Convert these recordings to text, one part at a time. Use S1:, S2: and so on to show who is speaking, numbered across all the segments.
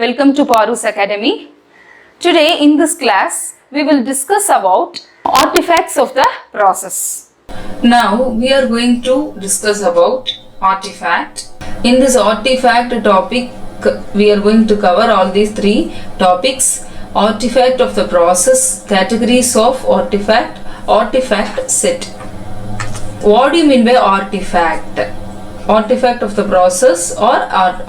S1: Welcome to Parus Academy. Today in this class, we will discuss about artifacts of the process. Now, we are going to discuss about artifact. In this artifact topic, we are going to cover all these three topics. Artifact of the process, categories of artifact, artifact set. What do you mean by artifact? Artifact of the process or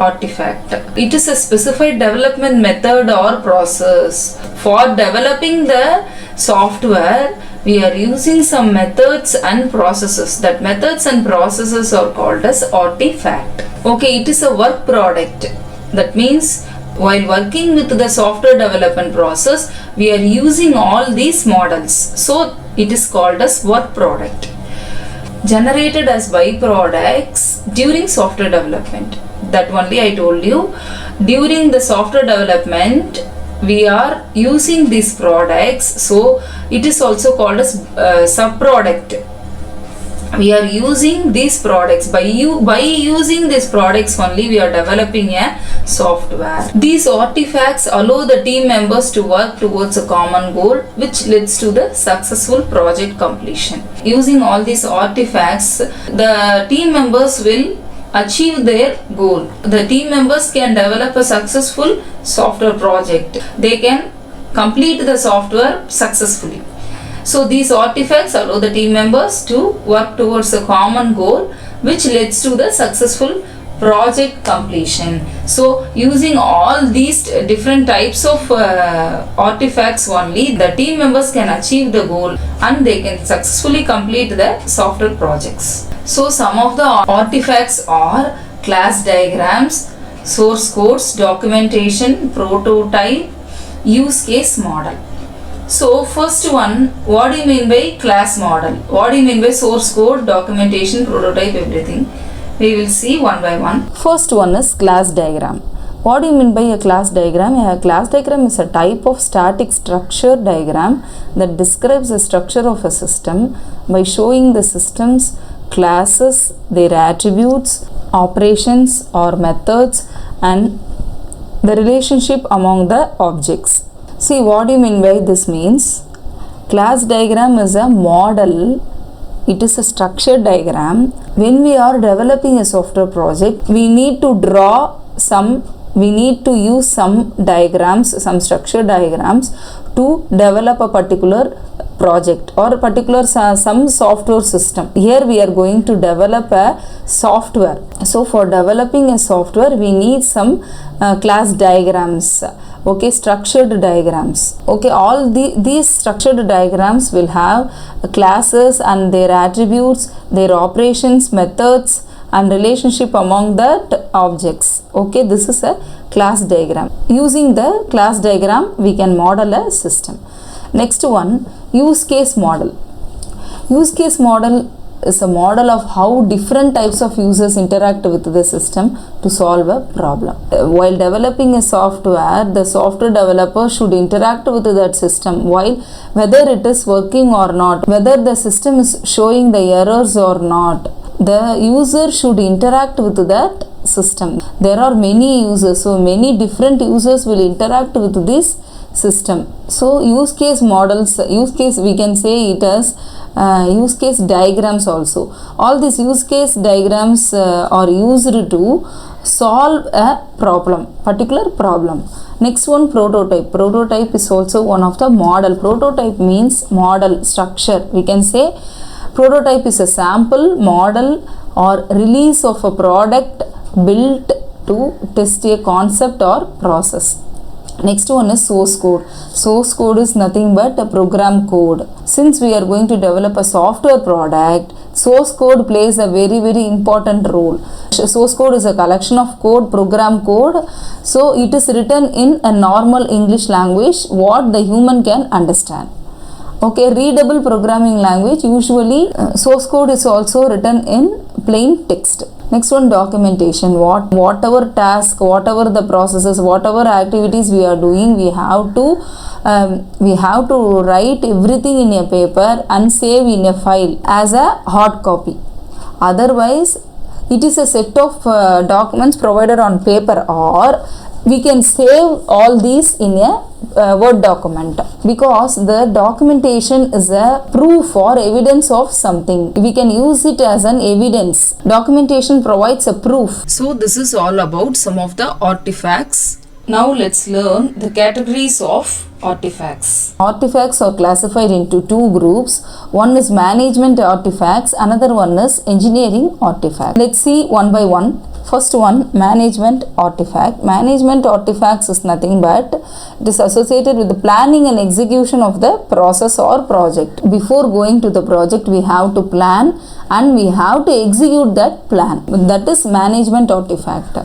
S1: artifact. It is a specified development method or process. For developing the software, we are using some methods and processes. That methods and processes are called as artifact. Okay, it is a work product. That means while working with the software development process, we are using all these models. So it is called as work product. Generated as byproducts during software development. That only I told you. During the software development, we are using these products, so it is also called as subproduct. We are using these products. By using these products only, we are developing a software. These artifacts allow the team members to work towards a common goal, which leads to the successful project completion. Using all these artifacts, the team members will achieve their goal. The team members can develop a successful software project. They can complete the software successfully. So these artifacts allow the team members to work towards a common goal, which leads to the successful project completion. So using all these different types of artifacts only, the team members can achieve the goal and they can successfully complete the software projects. So some of the artifacts are class diagrams, source codes, documentation, prototype, use case model. So first one, what do you mean by class model? What do you mean by source code, documentation, prototype, everything? We will see one by one.
S2: First one is class diagram. What do you mean by a class diagram? A class diagram is a type of static structure diagram that describes the structure of a system by showing the system's classes, their attributes, operations or methods, and the relationship among the objects. See, what do you mean by this means? Class diagram is a model. It is a structured diagram. When we are developing a software project, we need to use some diagrams, some structured diagrams to develop a particular project or a particular some software system. Here we are going to develop a software. So for developing a software, we need some class diagrams. Okay, structured diagrams. Okay, all these structured diagrams will have classes and their attributes, their operations, methods, and relationship among the objects. Okay, this is a class diagram. Using the class diagram, we can model a system. Next one, use case model. Use case model is a model of how different types of users interact with the system to solve a problem. While developing a software, the software developer should interact with that system while whether it is working or not, whether the system is showing the errors or not. The user should interact with that system. There are many users, so many different users will interact with this system. So use case models, we can say it as use case diagrams also. All these use case diagrams are used to solve a problem, particular problem. Next one, prototype. Prototype is also one of the model. Prototype means model, structure. We can say prototype is a sample, model or release of a product built to test a concept or process. Next one is source code. Source code is nothing but a program code. Since we are going to develop a software product, source code plays a very important role. Source code is a collection of code, program code. So it is written in a normal English language what the human can understand. Okay, readable programming language. Usually source code is also written in plain text. Next one, documentation. Whatever task, whatever the processes, whatever activities we are doing, we have to write everything in a paper and save in a file as a hard copy. Otherwise, it is a set of documents provided on paper, or we can save all these in a Word document, because the documentation is a proof or evidence of something. We can use it as an evidence. Documentation provides a proof.
S1: So this is all about some of the artifacts. Now let's learn the categories of artifacts.
S2: Artifacts are classified into two groups. One is management artifacts, another one is engineering artifacts. Let's see one by one. First one, management artifact. Management artifacts is nothing but it is associated with the planning and execution of the process or project. Before going to the project, we have to plan and we have to execute that plan. That is management artifact.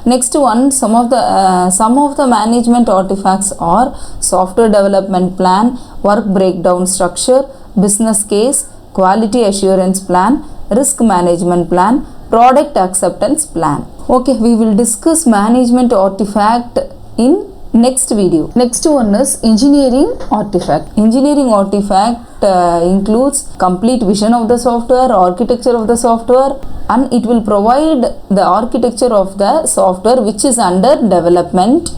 S2: Next one, some of the management artifacts are software development plan, work breakdown structure, business case, quality assurance plan, risk management plan, product acceptance plan. Okay, we will discuss management artifact in next video. Next one is engineering artifact. Engineering artifact includes complete vision of the software, architecture of the software, and it will provide the architecture of the software which is under development,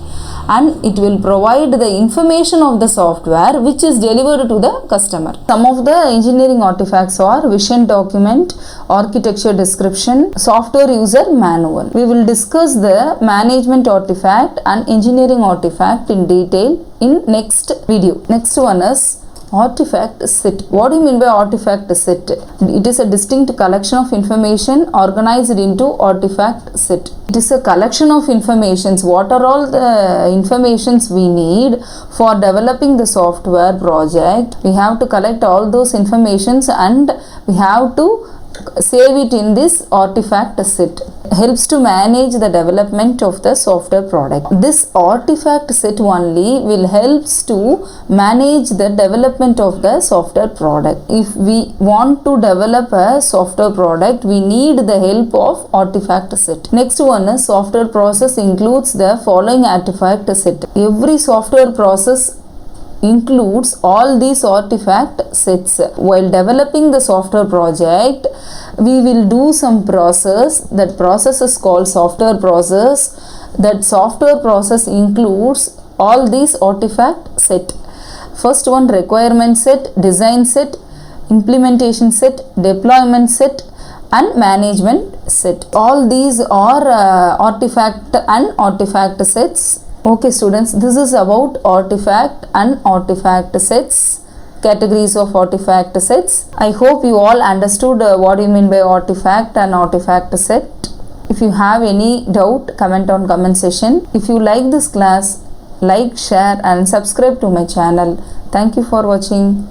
S2: and it will provide the information of the software which is delivered to the customer. Some of the engineering artifacts are vision document, architecture description, software user manual. We will discuss the management artifact and engineering artifact in detail in next video. Next one is artifact set. What do you mean by artifact set? It is a distinct collection of information organized into artifact set. It is a collection of informations. What are all the informations we need for developing the software project? We have to collect all those informations and we have to save it in this artifact set. Helps to manage the development of the software product. This artifact set only will helps to manage the development of the software product. If we want to develop a software product, we need the help of artifact set. Next one is software process includes the following artifact set. Every software process includes all these artifact sets. While developing the software project, we will do some process. That process is called software process. That software process includes all these artifact set. First one, requirement set, design set, implementation set, deployment set, and management set. All these are artifact and artifact sets. Okay students, this is about artifact and artifact sets, categories of artifact sets. I hope you all understood what you mean by artifact and artifact set. If you have any doubt, comment on comment section. If you like this class, like, share and subscribe to my channel. Thank you for watching.